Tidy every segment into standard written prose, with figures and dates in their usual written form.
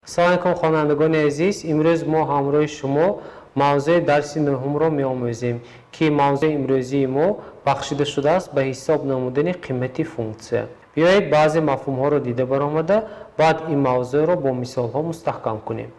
سلام علیکم خوانندگان عزیز. امروز ما همراه شما موضوع درس نهم را می‌آموزیم که موضوع امروزی ما بخشیده شده است به حساب نمودن قیمت فونکسیه. بیایید بعضی مفهوم ها را دیده برآمده بعد این موضوع را با مثال ها مستحکم کنیم.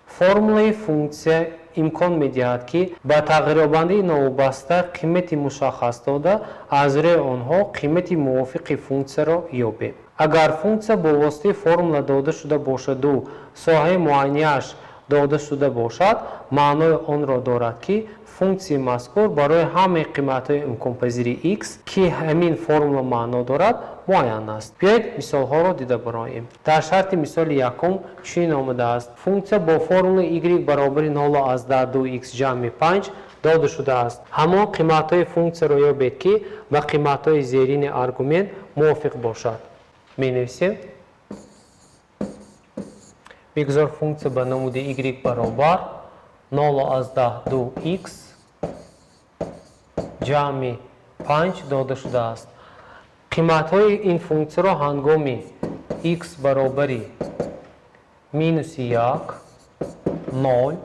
فرمول فونکسیه امکان می‌دهد که با تغییرابنده نوبسته قیمت مشخص داده از روی آنها قیمت موافق فونکسیه را یابیم. اگر فونکسیه با واسطه فرمول داده شده باشد و ساحه معینه‌اش داده شده باشد، معنای آن را دارد که فونکسیه مذکور برای همه قیمت‌های امکان‌پذیر x که همین فرمول معنا دارد معین است. بیایید مثال‌ها را دیده برآییم. در شرط مثال یکم چنین آمده است: فونکسیه با فرمول y برابر 0 از 2x جمع 5 داده شده است. همان قیمت‌های فونکسیه را یابید که با قیمت‌های زیرین آرگومنت موافق باشد. می‌نویسیم بگذار فونکسیه به نمود y برابر 0 از 2x جمع 5 داده شده است. قیمت‌های این فونکسیه را هنگامی x برابر مینوس 1 0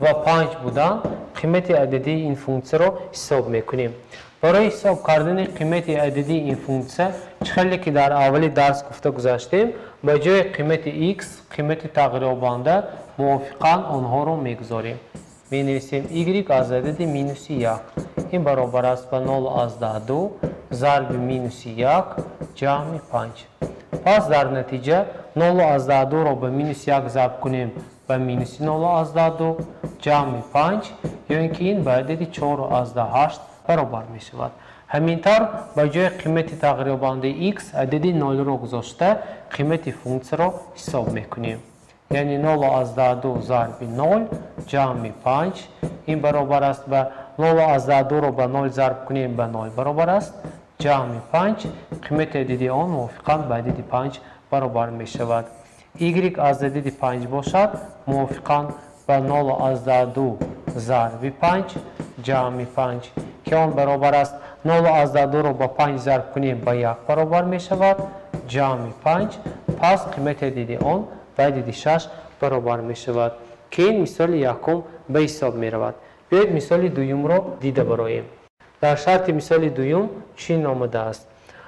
و 5 بودن قیمت عددی این فونکسیه را حساب می‌کنیم. برای حساب کردن قیمت عددی این فونکسیه چخیلی که در اول درس گفته گذاشتیم به جای قیمت x قیمت تغییرابنده موافقاً آنها را میگذاریم. می نویسیم y از عدد مینوس 1 این برابر است به 0 از 2 ضرب مینوس 1 جمع 5. پس در نتیجه 0 از 2 را به مینوس 1 ضرب کنیم به مینوس 0 از 2 جمع 5 یا اینکه این به عدد 4 از 8 برابر می شود. همینطور به جای قیمت تغییرابنده x عدد 0 را گذاشته قیمت فونکسیه را حساب میکنیم. یعنی 0 از 2 ضرب 0 جمع 5 این برابر است به 0 از 2 را به 0 ضرب کنیم به 0 برابر است جمع 5 قیمت عدد آن موافقاً به عدد 5 برابر می شود. y از عدد 5 باشد موافقاً به 0 از 2 ضرب 5 جمع 5 که آن برابر است 0 از 2 را با 5 ضرب کنیم به 1 برابر می شود جمع 5. پس قیمت عدد آن به عدد 6 برابر می شود که این مثال یکم به حساب می رود. بیایید مثال دوم را دیده برآییم. در شرط مثال دوم چنین آمده است: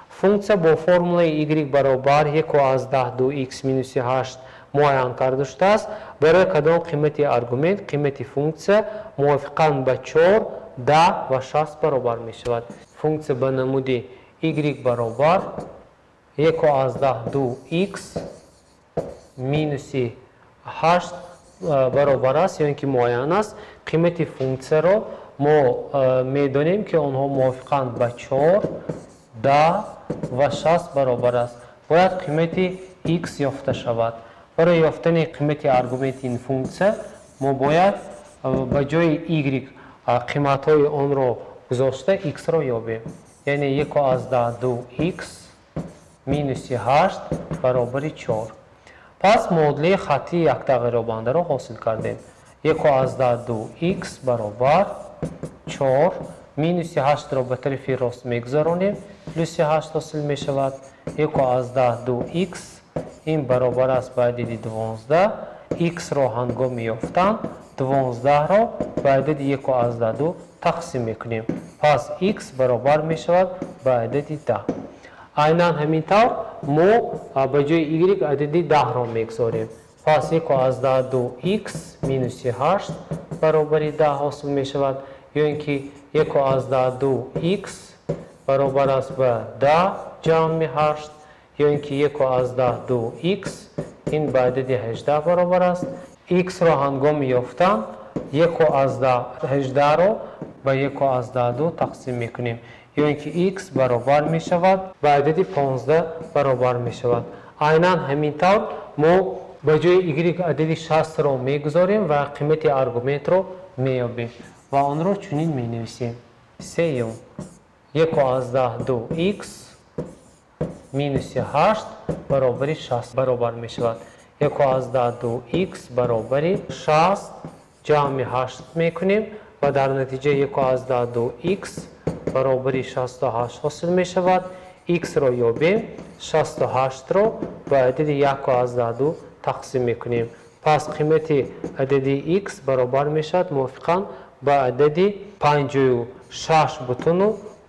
فونکسیه با فرمول y برابر 1 از 2x مینوس 8 معین کرده شده است. برای کدام قیمت آرگومنت قیمت فونکسیه موافقاً به 4 10 و 60 برابر می شود. فونکسیه به نمود y برابر 1 از 2x مینوس 8 برابر است یا اینکه معین است. قیمت فونکسیه را ما میدانیم که آنها موافقاً به 4 10 و 60 برابر است. باید قیمت x یافته شود. برای یافتن قیمت آرگومنت این فونکسیه ما باید به جای y قیمت‌های آن را گذاشته x را یابیم. یعنی 1 از 2x مینوس 8 برابر 4. پس معادله خطی یک تغییرابنده را حاصل کردیم. 1 از 2x برابر 4 مینوس 8 را به طرف راست میگذارانیم پلوس 8 حاصل می شود. 1 از 2x این برابر است به عدد 12. x را هنگام یافتن 12 را به عدد 1 از 2 تقسیم میکنیم. پس x برابر می شود به عدد 10. عیناً همینطور ما به جای y عدد 10 را میگذاریم. پس 1 از 2x مینوس 8 برابر 10 حاصل می شود یا اینکه 1 از 2x برابر است به 10 جمع 8 یا اینکه 1 از 2x این به عدد 18 برابر است. x را هنگام یافتن 1 از 18 را به 1 از 2 تقسیم میکنیم یا اینکه x برابر می شود به عدد 15 برابر می شود. عیناً همینطور ما به جای y عدد 60 را میگذاریم و قیمت آرگومنت را میابیم و آن را چنین می نویسیم: سیوم 1 از 2x مینوس 8 برابر 60 برابر می شود. 1 از 2x برابر 60 جمع 8 میکنیم و در نتیجه 1 از 2x برابر 68 حاصل می شود. x را یابیم 68 را به عدد 1 از 2 تقسیم میکنیم. پس قیمت عددی x برابر می شود موافقاً با عددی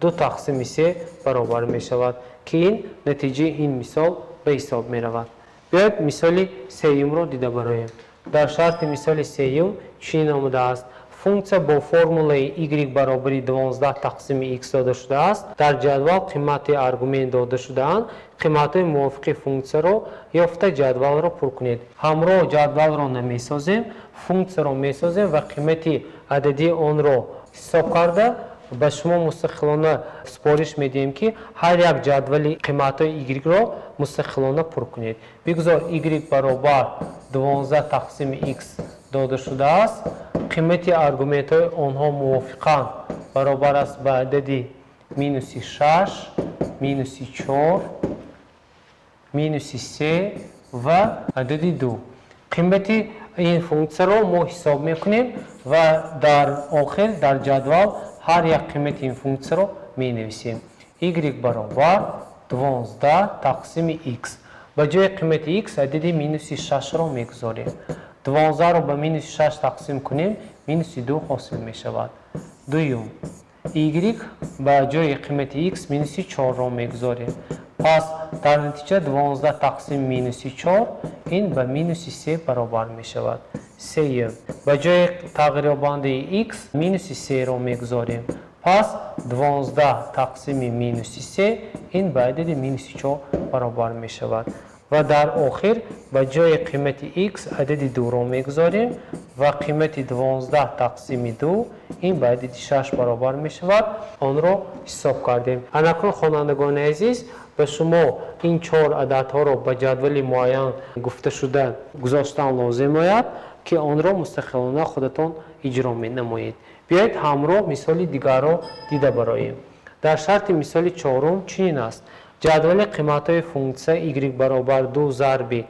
56.2 تقسیم 3 برابر می شود که این نتیجه این مثال به حساب می رود. بیاید مثال سیوم رو دیده برایم. در شرط مثال سیوم چنین آمده است: فونکسیا با فرمولای y برابری 12 تقسیم x داده شده است. در جدول قیمت ارگومنت داده شده اند. قیمت های موافق فونکسیا رو یافته جدول رو پر کنید. همراه جدول رو نمیسازیم، فونکسیا رو میسازیم و قیمت عددی آن رو حساب کرده به شما مستقلانه سپارش میدیم که هر یک جدول قیمت های y رو مستقلانه پر کنید. بگذار y برابر 12 تقسیم x داده شده است. قیمت ارگومنت های آنها موافقاً برابر است به عددی مینوس 6 مینوس 4 مینوس 3 و عددی 2. قیمت این فونکسیا رو ما حساب میکنیم و در آخر در جدول هر یک قیمت این فونکسیا رو می نویسیم. y برابر 12 تقسیم x. به جای قیمت x عددی مینوس 6 رو میگذاریم. 12 رو به مینوس 6 تقسیم کنیم مینوس 2 حاصل می شود. دوم y به جای قیمت x مینوس 4 رو میگذاریم. پس در نتیجه 12 تقسیم مینوس 4 این به مینوس 3 برابر می شود. سوم به جای تغییر بانده x مینوس 3 رو میگذاریم. پس 12 تقسیم مینوس 3 این به عدد مینوس 4 برابر می شود. و در آخر به جای قیمت x عدد 2 رو میگذاریم و قیمت 12 تقسیم 2 این به عدد 6 برابر می شود. آن رو حساب کردیم. اکنون خوانندگان عزیز به شما این 4 عدد ها رو به جدول معین گفته شده گذاشتن لازم آید که آن را مستقلانه خودتان اجرا می نمایید. بیایید همراه مثال دیگر را دیده برایم. در شرط مثال چهارم چنین است: جدول قیمت های فونکسیا y برابر 2 ضرب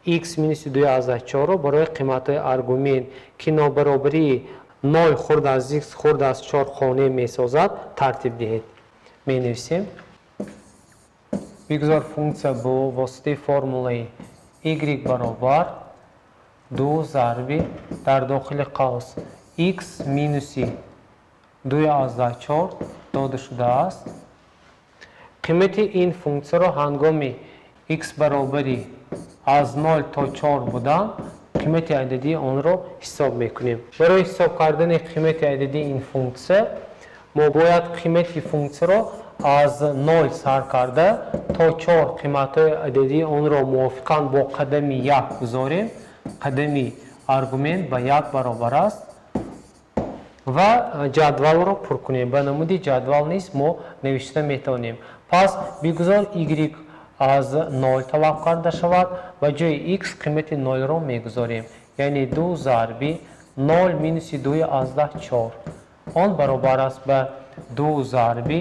x مینوس 2 از 4 را برای قیمت های ارگومنت که نابرابری 0 خورد از x خورد از 4 خانه می سازد ترتیب دهید. می نویسیم. بگذار فونکسیا با واسطه فرمولای y برابر 2 ضرب در داخل قوس x مینوس 2 از 4 داده شده است. قیمت این فونکسیا را هنگامی x برابری از 0 تا 4 بودن قیمت عددی آن را حساب میکنیم. برای حساب کردن قیمت عددی این فونکسیا ما باید قیمت فونکسیا را از 0 سر کرده تا 4 قیمت عددی آن را موافقاً با قدم 1 گذاریم. قدم ارگومنت به 1 برابر است و جدول را پر کنیم. به نمود جدول نیست ما نوشته میتونیم. پس بگذار y از 0 طلب کرده شود و جای x قیمت 0 را میگذاریم. یعنی 2 ضرب 0 مینوس 2 از 4 آن برابر است به 2 ضرب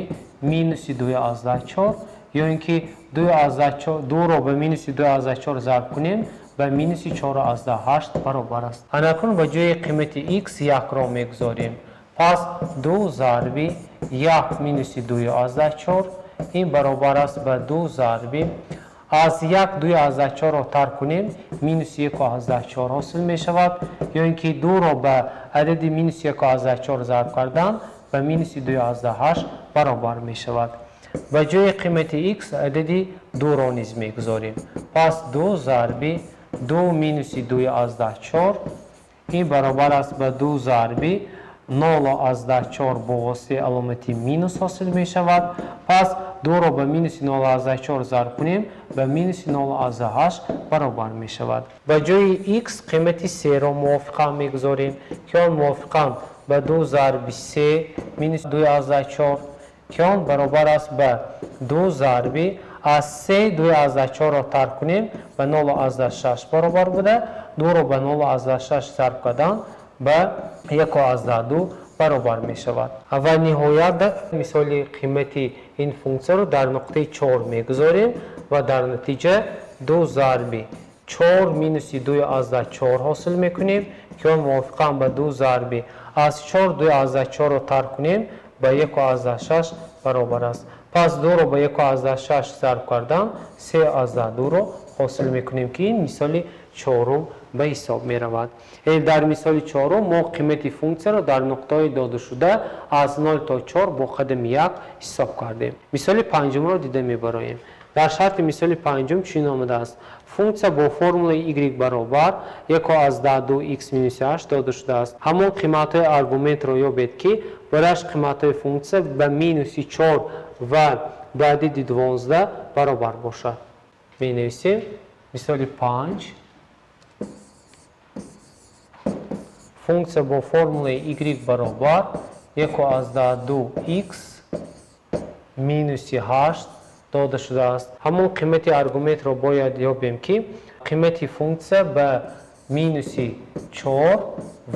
مینوس 2 از 4 یا اینکه 2 را به مینوس 2 از 4 ضرب کنیم به مینوس 4 از 8 برابر است. اکنون به جای قیمت x 1 را میگذاریم. پس 2 ضرب 1 مینوس 2 از 4 این برابر است به 2 ضرب از 1 2 از 4 را ترک کنیم مینوس 1 از 4 حاصل می شود یا اینکه 2 را به عدد مینوس 1 از 4 ضرب کردن به مینوس 2 از 8 برابر می شود. به جای قیمت x عددی 2 را نیز میگذاریم. پس 2 ضرب 2 مینوس 2 از 4 این برابر است به 2 ضرب 0 از 4 با واسطه علامت مینوس حاصل می شود. پس 2 را به مینوس 0 از 4 ضرب کنیم به مینوس 0 از 8 برابر می شود. به جای x قیمت 3 را موافقاً میگذاریم که آن موافقاً به 2 ضرب 3 مینوس 2 از 4 که آن برابر است به 2 ضرب از 3 2 از 4 را ترک کنیم به 0 از 6 برابر بوده. 2 را به 0 از 6 ضرب کردن به 1 از 2 برابر می شود. و نهایت مثال قیمت این فونکسیا رو در نقطه 4 میگذاریم و در نتیجه 2 ضرب 4 مینوس 2 از 4 حاصل میکنیم که آن موافقاً به 2 ضرب از 4 2 از 4 را ترک کنیم به 1 از 6 برابر است. پس 2 را به 1 از 6 ضرب کردن 3 از 2 را حاصل میکنیم که این مثال چهارم به حساب می رود. در مثال چهارم ما قیمت فونکسیا را در نقطه داده شده از 0 تا 4 با قدم 1 حساب کردیم. مثال پنجم را دیده می برایم. در شرط مثال پنجم چنین آمده است: فونکسیا با فرمول y برابر 1/2x - 8 داده شده است. همون قیمت های ارگومنت را یابید که برایش قیمت های فونکسیا به -4 و بعدی 12 برابر باشد. می نویسیم مثال 5. فونکسیا با فرمول y برابر 1/2x - 8 داده شده است. همون قیمت ارگومنت را باید یابیم که قیمت فونکسیا به -4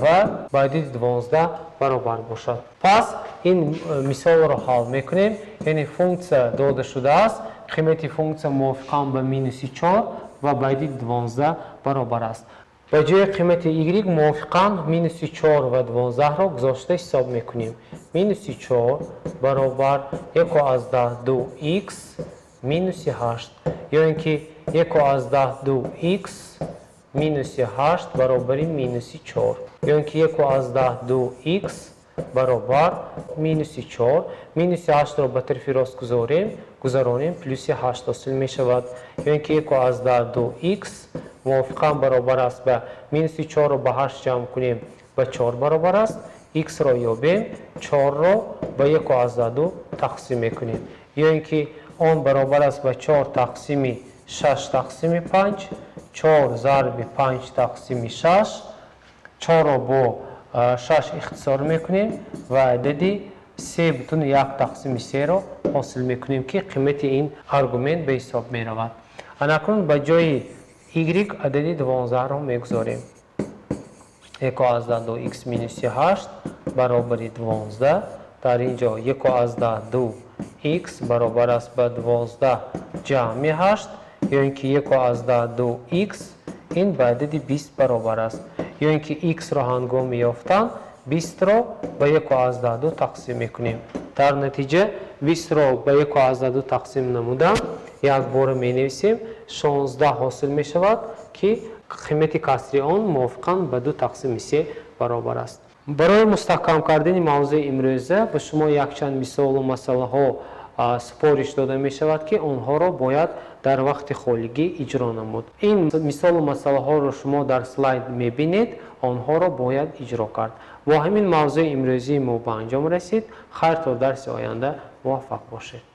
و بعدی 12 برابر باشد. پس این مثال را حل میکنیم. یعنی فونکسیا داده شده است، قیمت فونکسیا موافقاً به -4 و بعدی 12 برابر است. به جای قیمت y موافقاً -4 و 12 را گذاشته حساب میکنیم. -4 برابر 1/2x - 8 یا اینکه 1/2x - 8 برابر -4 یا اینکه 1/2x برابر -4 -8 را به طرف راست گذارانیم پلس 8 حاصل می شود. یا اینکه 1/2x موافقاً برابر است به -4 را به 8 جمع کنیم به 4 برابر است. x را یابیم، 4 را به 1/2 تقسیم میکنیم. یا اینکه آن برابر است به 4 تقسیم 6 تقسیم 5، 4 ضرب 5 تقسیم 6، 4 را با 6 اختصار میکنیم و عددی 3.1 تقسیم 3 را حاصل میکنیم که قیمت این ارگومنت به حساب می رود. اکنون به جای y عددی 12 را میگذاریم. 1/2x - 8 برابر 12. در اینجا 1/2x برابر است به 12 جمع 8 یا اینکه 1/2x این به عدد 20 برابر است. یا اینکه x را هنگام یافتن 20 را به 1/2 تقسیم میکنیم. در نتیجه 20 را به 1/2 تقسیم نمودن یک بار می نویسیم 16 حاصل می شود که قیمت کسری آن موافقاً به 2 تقسیم 3 برابر است. برای مستحکم کردن موضوع امروزه به شما یک چند مثال و مسئله ها سپارش داده می شود که آنها را باید در وقت خالگی اجرا نمود. این مثال و مسئله ها را شما در سلاید می بینید، آنها را باید اجرا کرد. با همین موضوع امروزی ما به انجام رسید. خیر تا درس آینده موفق باشید.